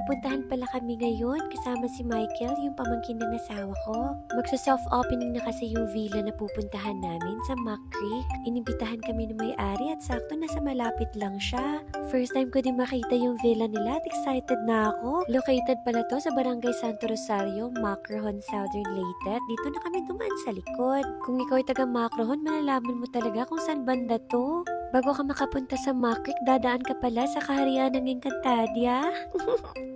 pupuntahan pala kami ngayon kasama si Michael, yung pamangkin ng asawa ko. Magsa-soft opening na kasi yung villa na pupuntahan namin sa Mac Creek. Inimbitahan kami ng may-ari at sakto nasa malapit lang siya. First time ko din makita yung villa nila at excited na ako. Located pala to sa Barangay Santo Rosario, Macrohon, Southern Leyte. Dito na kami dumaan sa likod. Kung ikaw ay taga Macrohon, malalaman mo talaga kung saan banda to. Bago ka makapunta sa Mac Creek, dadaan ka pala sa kaharian ng Encantadia.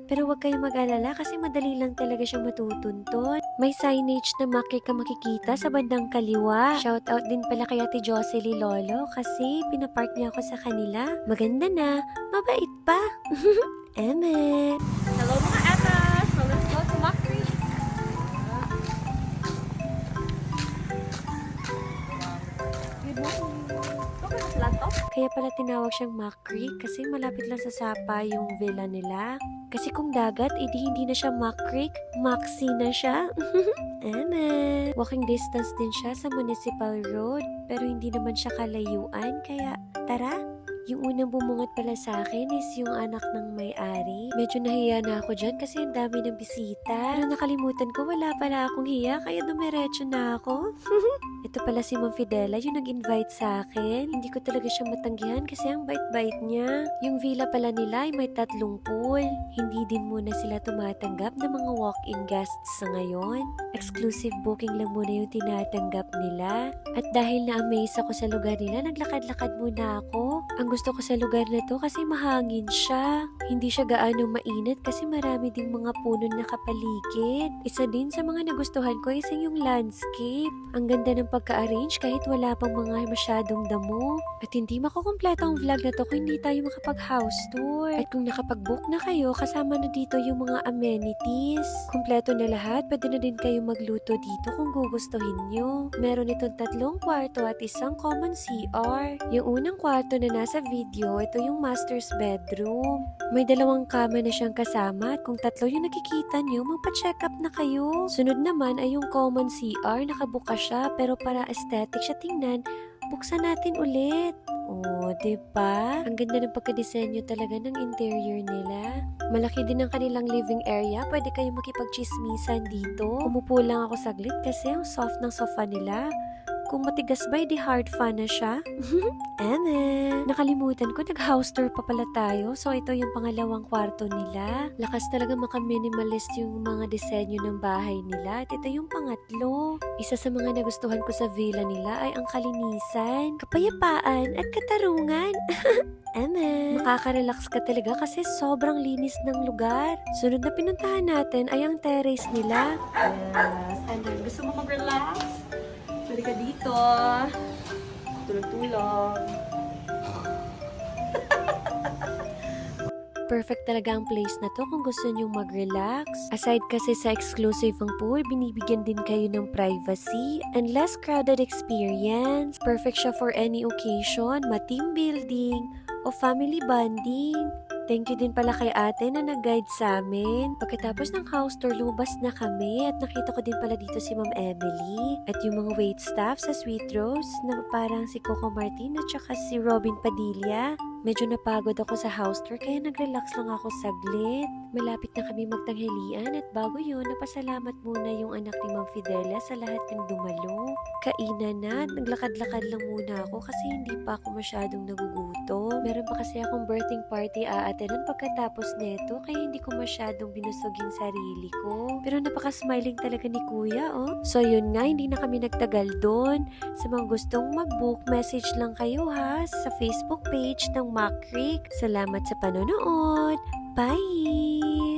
Pero huwag kayong mag-alala kasi madali lang talaga siyang matutuntun. May signage na Mac Creek ka makikita sa bandang kaliwa. Shoutout din pala kay Ate Jocelyn Lolo kasi pinapark niya ako sa kanila. Maganda na, mabait pa. Eme! Hello mga Emas! So let's go to Mac Creek! Good morning! Okay na sila to? Kaya pala tinawag siyang Mac Creek kasi malapit lang sa Sapa yung villa nila. Kasi kung dagat, edi hindi na siya Mac Creek, Maxi na siya. Eme! Walking distance din siya sa Municipal Road pero hindi naman siya kalayuan kaya tara! Yung unang bumungat pala sa akin is yung anak ng may-ari. Medyo nahiya na ako dyan kasi ang dami ng bisita. Pero nakalimutan ko wala pala akong hiya kaya dumiretso na ako. Ito pala si Ma'am Fidela yung nag-invite sa akin. Hindi ko talaga siya matanggihan kasi ang bait-bait niya. Yung villa pala nila ay may 3 pool. Hindi din muna sila tumatanggap ng mga walk-in guests sa ngayon. Exclusive booking lang muna yung tinatanggap nila. At dahil na-amaze ako sa lugar nila, naglakad-lakad muna ako. Ang gusto ko sa lugar na to kasi mahangin siya. Hindi siya gaano mainit kasi marami ding mga puno na kapaligid. Isa din sa mga nagustuhan ko is yung landscape. Ang ganda ng pagka-arrange kahit wala pang mga masyadong damo. At hindi makukumpleto ang vlog na to kung hindi tayo makapag-house tour. At kung nakapag-book na kayo, kasama na dito yung mga amenities. Kumpleto na lahat, pwede na din kayo magluto dito kung gugustuhin nyo. Meron itong 3 kwarto at isang common CR. Yung unang kwarto na nasa video, ito yung master's bedroom. May 2 kama na siyang kasama at kung 3 yung nakikita nyo, magpa-check up na kayo. Sunod naman ay yung common CR, nakabuka siya pero para aesthetic siya tingnan, buksan natin ulit. Oh, diba? Ang ganda ng pagka-disenyo talaga ng interior nila. Malaki din ang kanilang living area. Pwede kayo makipag-chismisan dito. Umupo lang ako saglit kasi ang soft ng sofa nila. Kung matigas ba, di hard fan na siya. Eme! Nakalimutan ko, nag-house tour pa pala tayo. So, ito yung pangalawang kwarto nila. Lakas talaga maka-minimalist yung mga disenyo ng bahay nila. At ito yung pangatlo. Isa sa mga nagustuhan ko sa villa nila ay ang kalinisan, kapayapaan, at katarungan. Eme! Makaka-relax ka talaga kasi sobrang linis ng lugar. Sunod na pinuntahan natin ay ang terrace nila. Yes! And then, gusto mo mag-relax? Bali ka dito. Tulog-tulog. Perfect talaga ang place na to kung gusto nyong mag-relax. Aside kasi sa exclusive ang pool, binibigyan din kayo ng privacy and less crowded experience. Perfect siya for any occasion, ma-team building, o family bonding. Thank you din pala kay ate na nag-guide sa amin. Pagkatapos ng house tour, lumabas na kami at nakita ko din pala dito si Ma'am Emily at yung mga wait staff sa Sweet Rose na parang si Coco Martin at saka si Robin Padilla. Medyo napagod ako sa house tour kaya nag-relax lang ako saglit. Malapit na kami magtanghalian at bago yun, napasalamat muna yung anak ni Ma'am Fidela sa lahat ng dumalo. Kainan na, naglakad-lakad lang muna ako kasi hindi pa ako masyadong nagugutom. Meron pa kasi akong birthing party aatenan pagkatapos neto kaya hindi ko masyadong binusog yung sarili ko. Pero napaka-smiling talaga ni Kuya, oh. So yun nga, hindi na kami nagtagal doon. Sa mga gustong mag-book, message lang kayo ha sa Facebook page ng Mac Creek. Salamat sa panonood. Bye!